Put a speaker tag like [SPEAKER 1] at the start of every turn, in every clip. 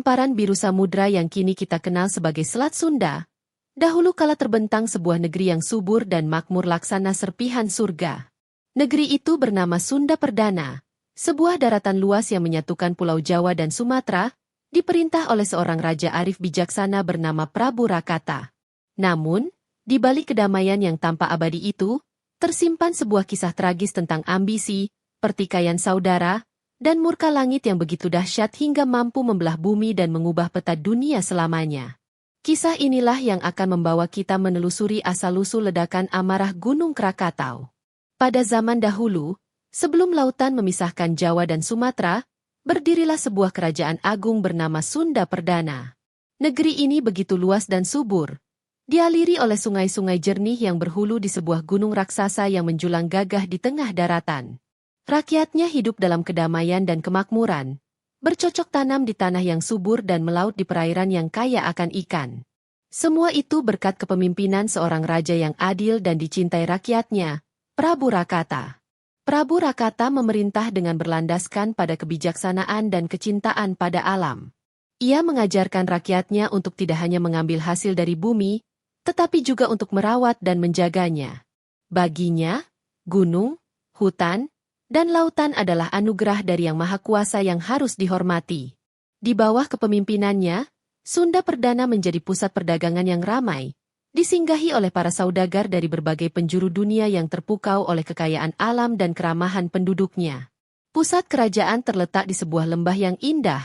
[SPEAKER 1] hamparan biru samudra yang kini kita kenal sebagai Selat Sunda, dahulu kala terbentang sebuah negeri yang subur dan makmur laksana serpihan surga. Negeri itu bernama Sunda Perdana, sebuah daratan luas yang menyatukan Pulau Jawa dan Sumatera, diperintah oleh seorang raja arif bijaksana bernama Prabu Rakata. Namun, di balik kedamaian yang tampak abadi itu, tersimpan sebuah kisah tragis tentang ambisi, pertikaian saudara, dan murka langit yang begitu dahsyat hingga mampu membelah bumi dan mengubah peta dunia selamanya. Kisah inilah yang akan membawa kita menelusuri asal-usul ledakan amarah Gunung Krakatau. Pada zaman dahulu, sebelum lautan memisahkan Jawa dan Sumatera, berdirilah sebuah kerajaan agung bernama Sunda Perdana. Negeri ini begitu luas dan subur, dialiri oleh sungai-sungai jernih yang berhulu di sebuah gunung raksasa yang menjulang gagah di tengah daratan. Rakyatnya hidup dalam kedamaian dan kemakmuran, bercocok tanam di tanah yang subur dan melaut di perairan yang kaya akan ikan. Semua itu berkat kepemimpinan seorang raja yang adil dan dicintai rakyatnya, Prabu Rakata. Prabu Rakata memerintah dengan berlandaskan pada kebijaksanaan dan kecintaan pada alam. Ia mengajarkan rakyatnya untuk tidak hanya mengambil hasil dari bumi, tetapi juga untuk merawat dan menjaganya. Baginya, gunung, hutan, dan lautan adalah anugerah dari Yang Maha Kuasa yang harus dihormati. Di bawah kepemimpinannya, Sunda Perdana menjadi pusat perdagangan yang ramai, disinggahi oleh para saudagar dari berbagai penjuru dunia yang terpukau oleh kekayaan alam dan keramahan penduduknya. Pusat kerajaan terletak di sebuah lembah yang indah,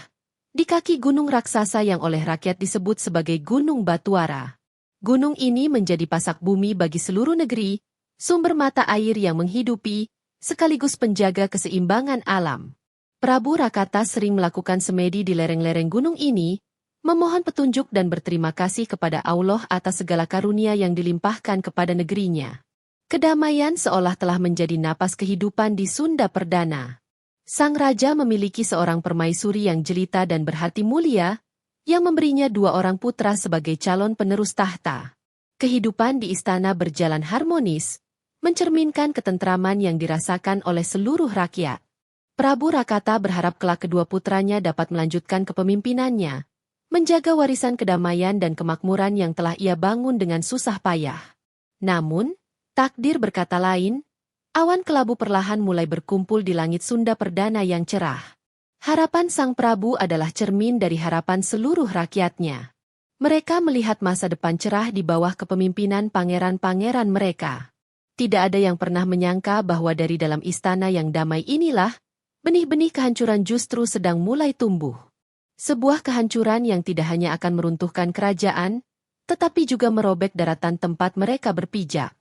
[SPEAKER 1] di kaki gunung raksasa yang oleh rakyat disebut sebagai Gunung Batuara. Gunung ini menjadi pasak bumi bagi seluruh negeri, sumber mata air yang menghidupi, sekaligus penjaga keseimbangan alam. Prabu Rakata sering melakukan semedi di lereng-lereng gunung ini, memohon petunjuk dan berterima kasih kepada Allah atas segala karunia yang dilimpahkan kepada negerinya. Kedamaian seolah telah menjadi napas kehidupan di Sunda Perdana. Sang raja memiliki seorang permaisuri yang jelita dan berhati mulia, yang memberinya 2 orang putra sebagai calon penerus tahta. Kehidupan di istana berjalan harmonis, mencerminkan ketentraman yang dirasakan oleh seluruh rakyat. Prabu Rakata berharap kelak kedua putranya dapat melanjutkan kepemimpinannya, menjaga warisan kedamaian dan kemakmuran yang telah ia bangun dengan susah payah. Namun, takdir berkata lain, awan kelabu perlahan mulai berkumpul di langit Sunda Perdana yang cerah. Harapan Sang Prabu adalah cermin dari harapan seluruh rakyatnya. Mereka melihat masa depan cerah di bawah kepemimpinan pangeran-pangeran mereka. Tidak ada yang pernah menyangka bahwa dari dalam istana yang damai inilah, benih-benih kehancuran justru sedang mulai tumbuh. Sebuah kehancuran yang tidak hanya akan meruntuhkan kerajaan, tetapi juga merobek daratan tempat mereka berpijak.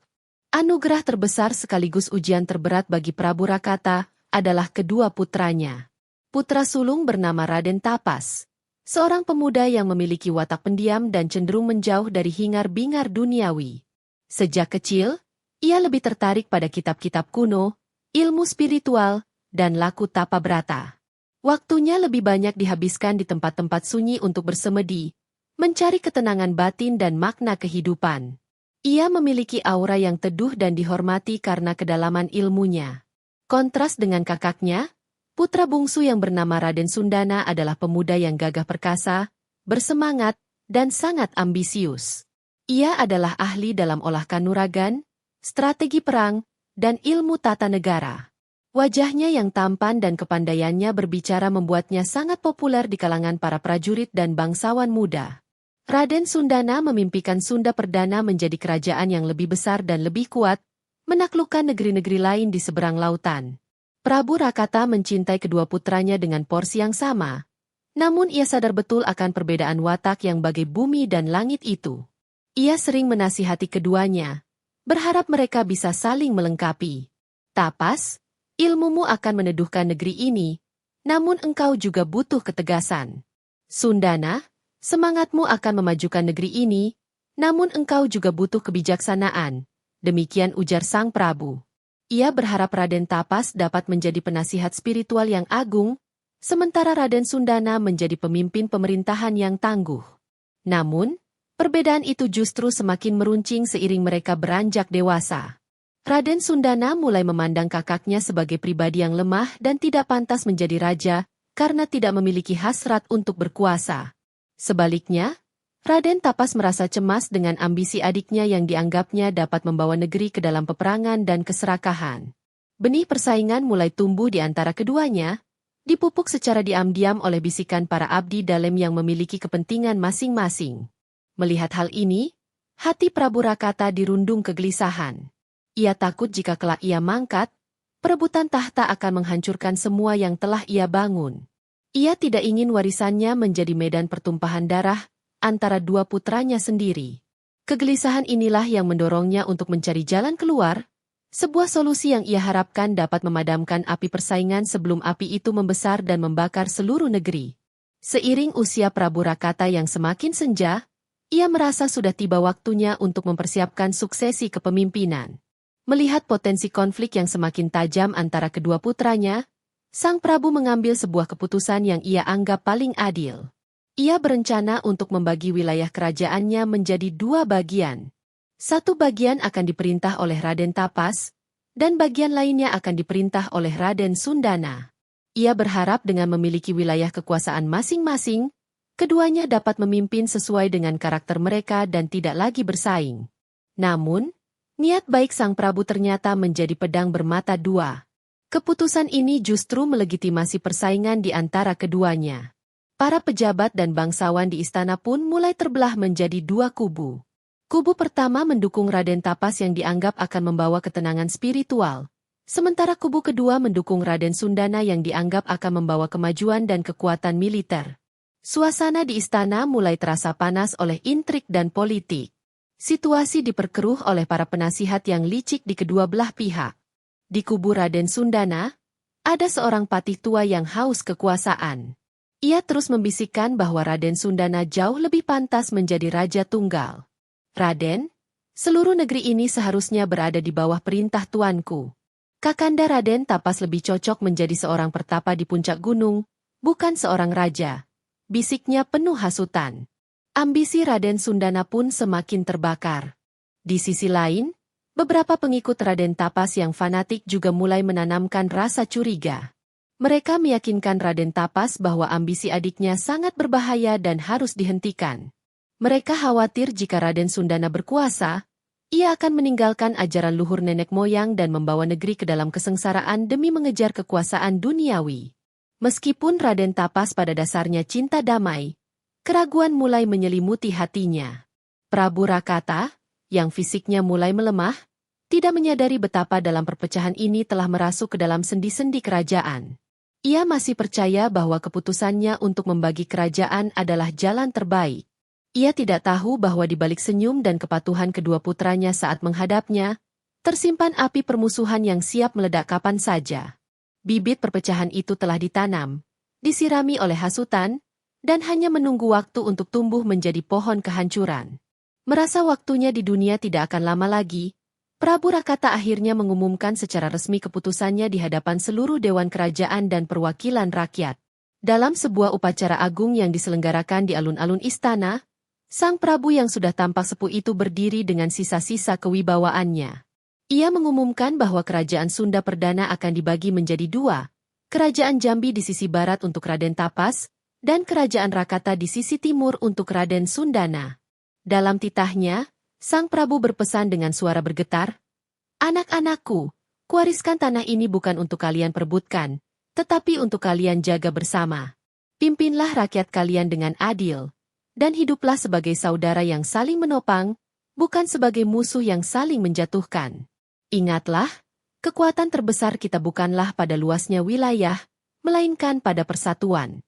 [SPEAKER 1] Anugerah terbesar sekaligus ujian terberat bagi Prabu Rakata adalah kedua putranya. Putra sulung bernama Raden Tapas, seorang pemuda yang memiliki watak pendiam dan cenderung menjauh dari hingar-bingar duniawi. Sejak kecil, ia lebih tertarik pada kitab-kitab kuno, ilmu spiritual, dan laku tapa brata. Waktunya lebih banyak dihabiskan di tempat-tempat sunyi untuk bersemedi, mencari ketenangan batin dan makna kehidupan. Ia memiliki aura yang teduh dan dihormati karena kedalaman ilmunya. Kontras dengan kakaknya, putra bungsu yang bernama Raden Sundana adalah pemuda yang gagah perkasa, bersemangat, dan sangat ambisius. Ia adalah ahli dalam olah kanuragan, strategi perang, dan ilmu tata negara. Wajahnya yang tampan dan kepandaiannya berbicara membuatnya sangat populer di kalangan para prajurit dan bangsawan muda. Raden Sundana memimpikan Sunda Perdana menjadi kerajaan yang lebih besar dan lebih kuat, menaklukkan negeri-negeri lain di seberang lautan. Prabu Rakata mencintai kedua putranya dengan porsi yang sama, namun ia sadar betul akan perbedaan watak yang bagai bumi dan langit itu. Ia sering menasihati keduanya, berharap mereka bisa saling melengkapi. Tapas, ilmumu akan meneduhkan negeri ini, namun engkau juga butuh ketegasan. Sundana, semangatmu akan memajukan negeri ini, namun engkau juga butuh kebijaksanaan. Demikian ujar Sang Prabu. Ia berharap Raden Tapas dapat menjadi penasihat spiritual yang agung, sementara Raden Sundana menjadi pemimpin pemerintahan yang tangguh. Namun, perbedaan itu justru semakin meruncing seiring mereka beranjak dewasa. Raden Sundana mulai memandang kakaknya sebagai pribadi yang lemah dan tidak pantas menjadi raja, karena tidak memiliki hasrat untuk berkuasa. Sebaliknya, Raden Tapas merasa cemas dengan ambisi adiknya yang dianggapnya dapat membawa negeri ke dalam peperangan dan keserakahan. Benih persaingan mulai tumbuh di antara keduanya, dipupuk secara diam-diam oleh bisikan para abdi dalam yang memiliki kepentingan masing-masing. Melihat hal ini, hati Prabu Rakata dirundung kegelisahan. Ia takut jika kelak ia mangkat, perebutan tahta akan menghancurkan semua yang telah ia bangun. Ia tidak ingin warisannya menjadi medan pertumpahan darah antara dua putranya sendiri. Kegelisahan inilah yang mendorongnya untuk mencari jalan keluar, sebuah solusi yang ia harapkan dapat memadamkan api persaingan sebelum api itu membesar dan membakar seluruh negeri. Seiring usia Prabu Rakata yang semakin senja, ia merasa sudah tiba waktunya untuk mempersiapkan suksesi kepemimpinan. Melihat potensi konflik yang semakin tajam antara kedua putranya, Sang Prabu mengambil sebuah keputusan yang ia anggap paling adil. Ia berencana untuk membagi wilayah kerajaannya menjadi dua bagian. Satu bagian akan diperintah oleh Raden Tapas, dan bagian lainnya akan diperintah oleh Raden Sundana. Ia berharap dengan memiliki wilayah kekuasaan masing-masing, keduanya dapat memimpin sesuai dengan karakter mereka dan tidak lagi bersaing. Namun, niat baik Sang Prabu ternyata menjadi pedang bermata dua. Keputusan ini justru melegitimasi persaingan di antara keduanya. Para pejabat dan bangsawan di istana pun mulai terbelah menjadi dua kubu. Kubu pertama mendukung Raden Tapas yang dianggap akan membawa ketenangan spiritual, sementara kubu kedua mendukung Raden Sundana yang dianggap akan membawa kemajuan dan kekuatan militer. Suasana di istana mulai terasa panas oleh intrik dan politik. Situasi diperkeruh oleh para penasihat yang licik di kedua belah pihak. Di kubu Raden Sundana, ada seorang patih tua yang haus kekuasaan. Ia terus membisikkan bahwa Raden Sundana jauh lebih pantas menjadi raja tunggal. Raden, seluruh negeri ini seharusnya berada di bawah perintah tuanku. Kakanda Raden Tapas lebih cocok menjadi seorang pertapa di puncak gunung, bukan seorang raja. Bisiknya penuh hasutan. Ambisi Raden Sundana pun semakin terbakar. Di sisi lain, beberapa pengikut Raden Tapas yang fanatik juga mulai menanamkan rasa curiga. Mereka meyakinkan Raden Tapas bahwa ambisi adiknya sangat berbahaya dan harus dihentikan. Mereka khawatir jika Raden Sundana berkuasa, ia akan meninggalkan ajaran luhur nenek moyang dan membawa negeri ke dalam kesengsaraan demi mengejar kekuasaan duniawi. Meskipun Raden Tapas pada dasarnya cinta damai, keraguan mulai menyelimuti hatinya. Prabu Rakata, yang fisiknya mulai melemah, tidak menyadari betapa dalam perpecahan ini telah merasuk ke dalam sendi-sendi kerajaan. Ia masih percaya bahwa keputusannya untuk membagi kerajaan adalah jalan terbaik. Ia tidak tahu bahwa di balik senyum dan kepatuhan kedua putranya saat menghadapnya, tersimpan api permusuhan yang siap meledak kapan saja. Bibit perpecahan itu telah ditanam, disirami oleh hasutan, dan hanya menunggu waktu untuk tumbuh menjadi pohon kehancuran. Merasa waktunya di dunia tidak akan lama lagi, Prabu Rakata akhirnya mengumumkan secara resmi keputusannya di hadapan seluruh dewan kerajaan dan perwakilan rakyat. Dalam sebuah upacara agung yang diselenggarakan di alun-alun istana, Sang Prabu yang sudah tampak sepuh itu berdiri dengan sisa-sisa kewibawaannya. Ia mengumumkan bahwa kerajaan Sunda Perdana akan dibagi menjadi dua, kerajaan Jambi di sisi barat untuk Raden Tapas, dan kerajaan Rakata di sisi timur untuk Raden Sundana. Dalam titahnya, Sang Prabu berpesan dengan suara bergetar, "Anak-anakku, kuwariskan tanah ini bukan untuk kalian perebutkan, tetapi untuk kalian jaga bersama. Pimpinlah rakyat kalian dengan adil, dan hiduplah sebagai saudara yang saling menopang, bukan sebagai musuh yang saling menjatuhkan. Ingatlah, kekuatan terbesar kita bukanlah pada luasnya wilayah, melainkan pada persatuan."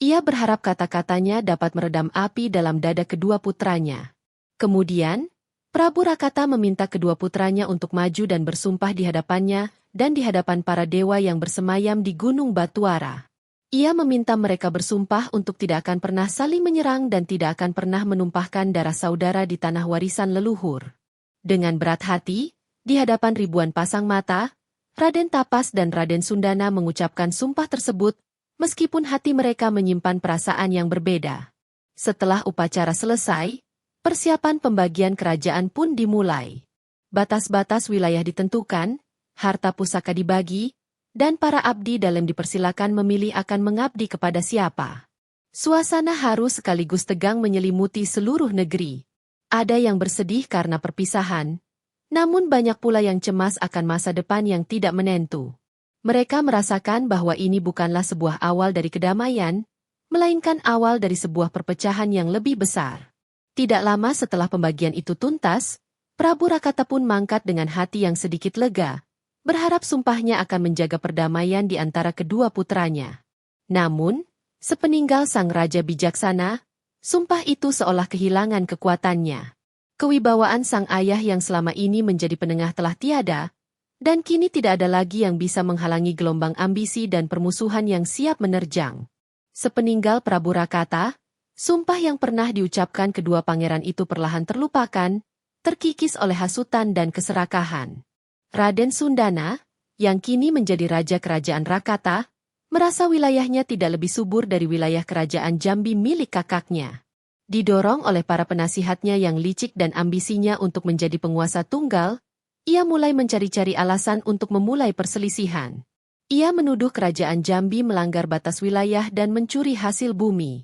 [SPEAKER 1] Ia berharap kata-katanya dapat meredam api dalam dada kedua putranya. Kemudian, Prabu Rakata meminta kedua putranya untuk maju dan bersumpah di hadapannya dan di hadapan para dewa yang bersemayam di Gunung Batuara. Ia meminta mereka bersumpah untuk tidak akan pernah saling menyerang dan tidak akan pernah menumpahkan darah saudara di tanah warisan leluhur. Dengan berat hati, di hadapan ribuan pasang mata, Raden Tapas dan Raden Sundana mengucapkan sumpah tersebut, meskipun hati mereka menyimpan perasaan yang berbeda. Setelah upacara selesai, persiapan pembagian kerajaan pun dimulai. Batas-batas wilayah ditentukan, harta pusaka dibagi, dan para abdi dalam dipersilakan memilih akan mengabdi kepada siapa. Suasana haru sekaligus tegang menyelimuti seluruh negeri. Ada yang bersedih karena perpisahan, namun banyak pula yang cemas akan masa depan yang tidak menentu. Mereka merasakan bahwa ini bukanlah sebuah awal dari kedamaian, melainkan awal dari sebuah perpecahan yang lebih besar. Tidak lama setelah pembagian itu tuntas, Prabu Rakata pun mangkat dengan hati yang sedikit lega, berharap sumpahnya akan menjaga perdamaian di antara kedua putranya. Namun, sepeninggal sang raja bijaksana, sumpah itu seolah kehilangan kekuatannya. Kewibawaan sang ayah yang selama ini menjadi penengah telah tiada, dan kini tidak ada lagi yang bisa menghalangi gelombang ambisi dan permusuhan yang siap menerjang. Sepeninggal Prabu Rakata, sumpah yang pernah diucapkan kedua pangeran itu perlahan terlupakan, terkikis oleh hasutan dan keserakahan. Raden Sundana, yang kini menjadi raja kerajaan Rakata, merasa wilayahnya tidak lebih subur dari wilayah kerajaan Jambi milik kakaknya. Didorong oleh para penasihatnya yang licik dan ambisinya untuk menjadi penguasa tunggal, ia mulai mencari-cari alasan untuk memulai perselisihan. Ia menuduh kerajaan Jambi melanggar batas wilayah dan mencuri hasil bumi.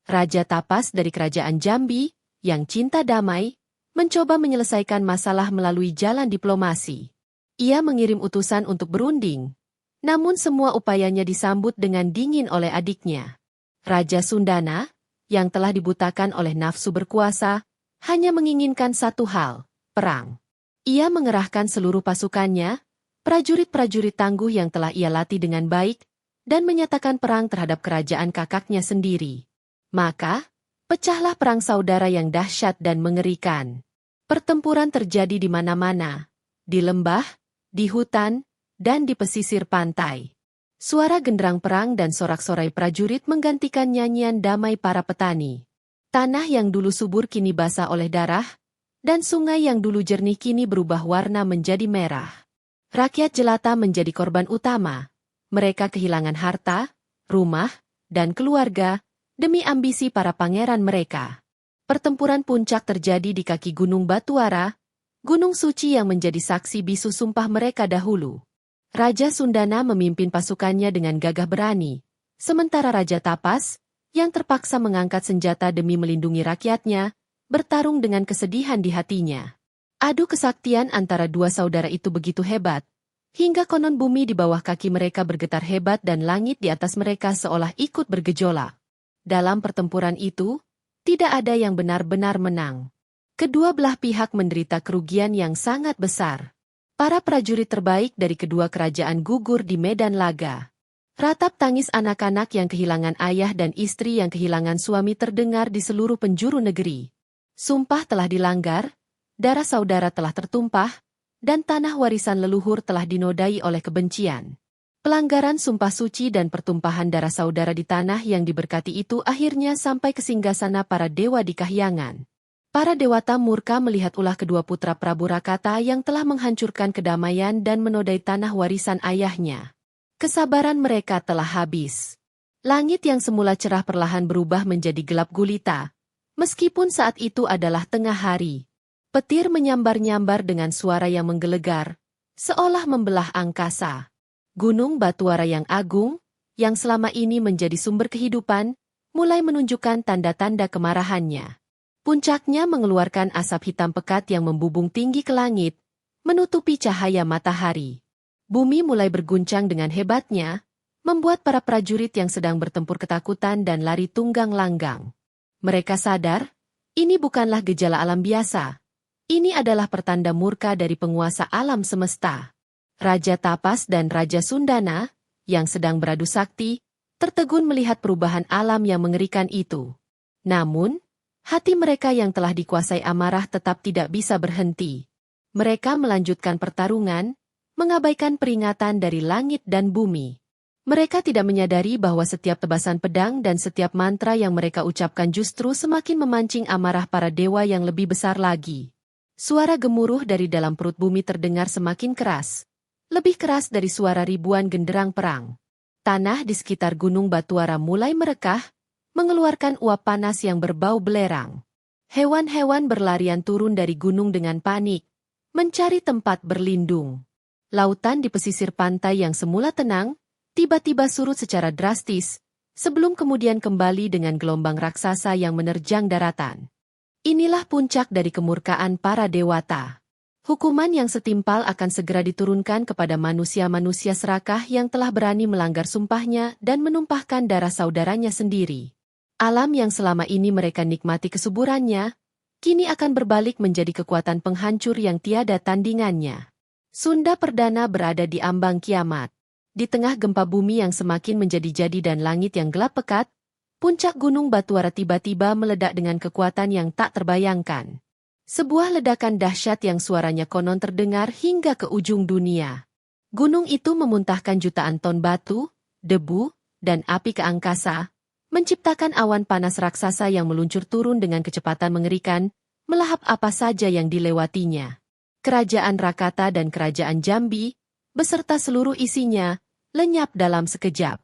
[SPEAKER 1] Raja Tapas dari kerajaan Jambi, yang cinta damai, mencoba menyelesaikan masalah melalui jalan diplomasi. Ia mengirim utusan untuk berunding, namun semua upayanya disambut dengan dingin oleh adiknya. Raja Sundana, yang telah dibutakan oleh nafsu berkuasa, hanya menginginkan satu hal, perang. Ia mengerahkan seluruh pasukannya, prajurit-prajurit tangguh yang telah ia latih dengan baik, dan menyatakan perang terhadap kerajaan kakaknya sendiri. Maka, pecahlah perang saudara yang dahsyat dan mengerikan. Pertempuran terjadi di mana-mana, di lembah, di hutan, dan di pesisir pantai. Suara genderang perang dan sorak-sorai prajurit menggantikan nyanyian damai para petani. Tanah yang dulu subur kini basah oleh darah, dan sungai yang dulu jernih kini berubah warna menjadi merah. Rakyat jelata menjadi korban utama. Mereka kehilangan harta, rumah, dan keluarga, demi ambisi para pangeran mereka. Pertempuran puncak terjadi di kaki Gunung Batuara, gunung suci yang menjadi saksi bisu sumpah mereka dahulu. Raja Sundana memimpin pasukannya dengan gagah berani, sementara Raja Tapas, yang terpaksa mengangkat senjata demi melindungi rakyatnya, bertarung dengan kesedihan di hatinya. Adu kesaktian antara dua saudara itu begitu hebat, hingga konon bumi di bawah kaki mereka bergetar hebat dan langit di atas mereka seolah ikut bergejolak. Dalam pertempuran itu, tidak ada yang benar-benar menang. Kedua belah pihak menderita kerugian yang sangat besar. Para prajurit terbaik dari kedua kerajaan gugur di medan laga. Ratap tangis anak-anak yang kehilangan ayah dan istri yang kehilangan suami terdengar di seluruh penjuru negeri. Sumpah telah dilanggar, darah saudara telah tertumpah, dan tanah warisan leluhur telah dinodai oleh kebencian. Pelanggaran sumpah suci dan pertumpahan darah saudara di tanah yang diberkati itu akhirnya sampai ke singgasana para dewa di Kahyangan. Para dewata murka melihat ulah kedua putra Prabu Rakata yang telah menghancurkan kedamaian dan menodai tanah warisan ayahnya. Kesabaran mereka telah habis. Langit yang semula cerah perlahan berubah menjadi gelap gulita, meskipun saat itu adalah tengah hari. Petir menyambar-nyambar dengan suara yang menggelegar, seolah membelah angkasa. Gunung Batuara yang agung, yang selama ini menjadi sumber kehidupan, mulai menunjukkan tanda-tanda kemarahannya. Puncaknya mengeluarkan asap hitam pekat yang membubung tinggi ke langit, menutupi cahaya matahari. Bumi mulai berguncang dengan hebatnya, membuat para prajurit yang sedang bertempur ketakutan dan lari tunggang langgang. Mereka sadar, ini bukanlah gejala alam biasa. Ini adalah pertanda murka dari penguasa alam semesta. Raja Tapas dan Raja Sundana, yang sedang beradu sakti, tertegun melihat perubahan alam yang mengerikan itu. Namun, hati mereka yang telah dikuasai amarah tetap tidak bisa berhenti. Mereka melanjutkan pertarungan, mengabaikan peringatan dari langit dan bumi. Mereka tidak menyadari bahwa setiap tebasan pedang dan setiap mantra yang mereka ucapkan justru semakin memancing amarah para dewa yang lebih besar lagi. Suara gemuruh dari dalam perut bumi terdengar semakin keras, lebih keras dari suara ribuan genderang perang. Tanah di sekitar Gunung Batuara mulai merekah, mengeluarkan uap panas yang berbau belerang. Hewan-hewan berlarian turun dari gunung dengan panik, mencari tempat berlindung. Lautan di pesisir pantai yang semula tenang, tiba-tiba surut secara drastis, sebelum kemudian kembali dengan gelombang raksasa yang menerjang daratan. Inilah puncak dari kemurkaan para dewata. Hukuman yang setimpal akan segera diturunkan kepada manusia-manusia serakah yang telah berani melanggar sumpahnya dan menumpahkan darah saudaranya sendiri. Alam yang selama ini mereka nikmati kesuburannya, kini akan berbalik menjadi kekuatan penghancur yang tiada tandingannya. Sunda Perdana berada di ambang kiamat. Di tengah gempa bumi yang semakin menjadi-jadi dan langit yang gelap pekat, puncak Gunung Batuara tiba-tiba meledak dengan kekuatan yang tak terbayangkan. Sebuah ledakan dahsyat yang suaranya konon terdengar hingga ke ujung dunia. Gunung itu memuntahkan jutaan ton batu, debu, dan api ke angkasa, menciptakan awan panas raksasa yang meluncur turun dengan kecepatan mengerikan, melahap apa saja yang dilewatinya. Kerajaan Rakata dan Kerajaan Jambi, beserta seluruh isinya, lenyap dalam sekejap.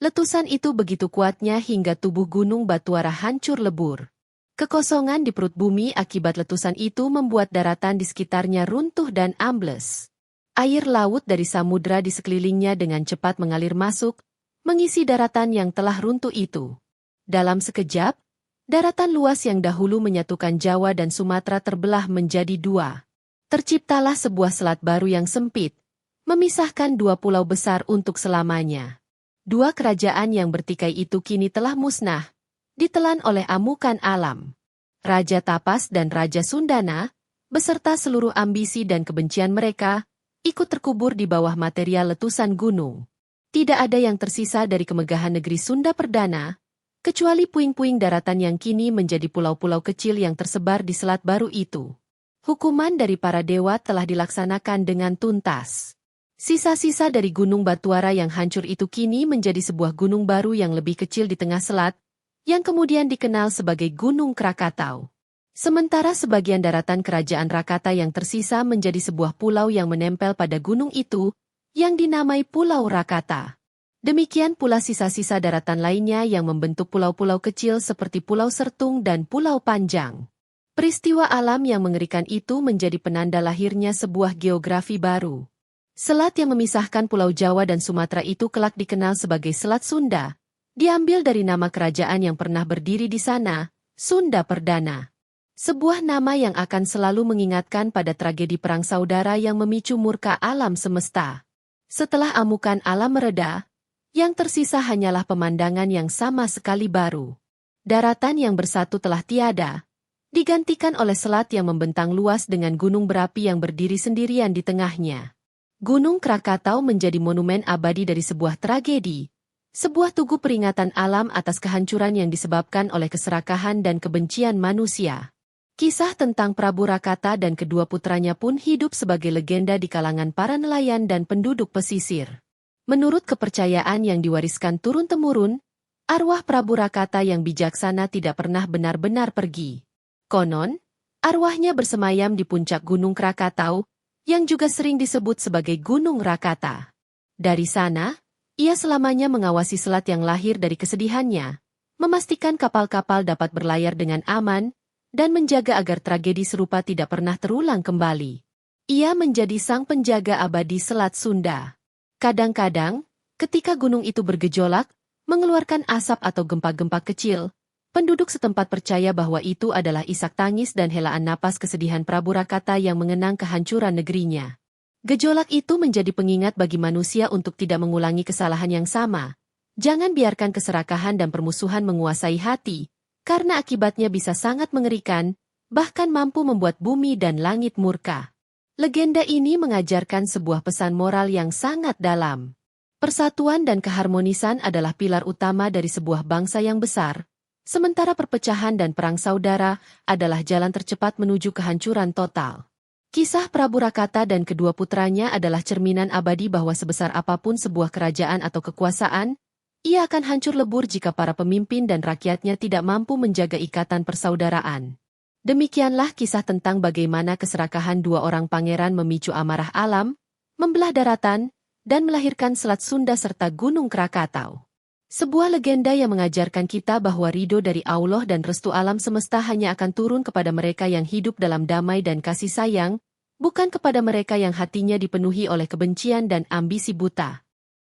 [SPEAKER 1] Letusan itu begitu kuatnya hingga tubuh Gunung Batuara hancur lebur. Kekosongan di perut bumi akibat letusan itu membuat daratan di sekitarnya runtuh dan ambles. Air laut dari samudra di sekelilingnya dengan cepat mengalir masuk, mengisi daratan yang telah runtuh itu. Dalam sekejap, daratan luas yang dahulu menyatukan Jawa dan Sumatera terbelah menjadi dua. Terciptalah sebuah selat baru yang sempit, memisahkan dua pulau besar untuk selamanya. Dua kerajaan yang bertikai itu kini telah musnah, ditelan oleh amukan alam. Raja Tapas dan Raja Sundana, beserta seluruh ambisi dan kebencian mereka, ikut terkubur di bawah material letusan gunung. Tidak ada yang tersisa dari kemegahan negeri Sunda Perdana, kecuali puing-puing daratan yang kini menjadi pulau-pulau kecil yang tersebar di selat baru itu. Hukuman dari para dewa telah dilaksanakan dengan tuntas. Sisa-sisa dari Gunung Batuara yang hancur itu kini menjadi sebuah gunung baru yang lebih kecil di tengah selat, yang kemudian dikenal sebagai Gunung Krakatau. Sementara sebagian daratan kerajaan Rakata yang tersisa menjadi sebuah pulau yang menempel pada gunung itu, yang dinamai Pulau Rakata. Demikian pula sisa-sisa daratan lainnya yang membentuk pulau-pulau kecil seperti Pulau Sertung dan Pulau Panjang. Peristiwa alam yang mengerikan itu menjadi penanda lahirnya sebuah geografi baru. Selat yang memisahkan Pulau Jawa dan Sumatera itu kelak dikenal sebagai Selat Sunda, diambil dari nama kerajaan yang pernah berdiri di sana, Sunda Perdana. Sebuah nama yang akan selalu mengingatkan pada tragedi perang saudara yang memicu murka alam semesta. Setelah amukan alam mereda, yang tersisa hanyalah pemandangan yang sama sekali baru. Daratan yang bersatu telah tiada, digantikan oleh selat yang membentang luas dengan gunung berapi yang berdiri sendirian di tengahnya. Gunung Krakatau menjadi monumen abadi dari sebuah tragedi, sebuah tugu peringatan alam atas kehancuran yang disebabkan oleh keserakahan dan kebencian manusia. Kisah tentang Prabu Rakata dan kedua putranya pun hidup sebagai legenda di kalangan para nelayan dan penduduk pesisir. Menurut kepercayaan yang diwariskan turun-temurun, arwah Prabu Rakata yang bijaksana tidak pernah benar-benar pergi. Konon, arwahnya bersemayam di puncak Gunung Krakatau, yang juga sering disebut sebagai Gunung Rakata. Dari sana, ia selamanya mengawasi selat yang lahir dari kesedihannya, memastikan kapal-kapal dapat berlayar dengan aman, dan menjaga agar tragedi serupa tidak pernah terulang kembali. Ia menjadi sang penjaga abadi Selat Sunda. Kadang-kadang, ketika gunung itu bergejolak, mengeluarkan asap atau gempa-gempa kecil, penduduk setempat percaya bahwa itu adalah isak tangis dan helaan napas kesedihan Prabu Rakata yang mengenang kehancuran negerinya. Gejolak itu menjadi pengingat bagi manusia untuk tidak mengulangi kesalahan yang sama. Jangan biarkan keserakahan dan permusuhan menguasai hati, karena akibatnya bisa sangat mengerikan, bahkan mampu membuat bumi dan langit murka. Legenda ini mengajarkan sebuah pesan moral yang sangat dalam. Persatuan dan keharmonisan adalah pilar utama dari sebuah bangsa yang besar, sementara perpecahan dan perang saudara adalah jalan tercepat menuju kehancuran total. Kisah Prabu Rakata dan kedua putranya adalah cerminan abadi bahwa sebesar apapun sebuah kerajaan atau kekuasaan, ia akan hancur lebur jika para pemimpin dan rakyatnya tidak mampu menjaga ikatan persaudaraan. Demikianlah kisah tentang bagaimana keserakahan dua orang pangeran memicu amarah alam, membelah daratan, dan melahirkan Selat Sunda serta Gunung Krakatau. Sebuah legenda yang mengajarkan kita bahwa ridho dari Allah dan restu alam semesta hanya akan turun kepada mereka yang hidup dalam damai dan kasih sayang, bukan kepada mereka yang hatinya dipenuhi oleh kebencian dan ambisi buta.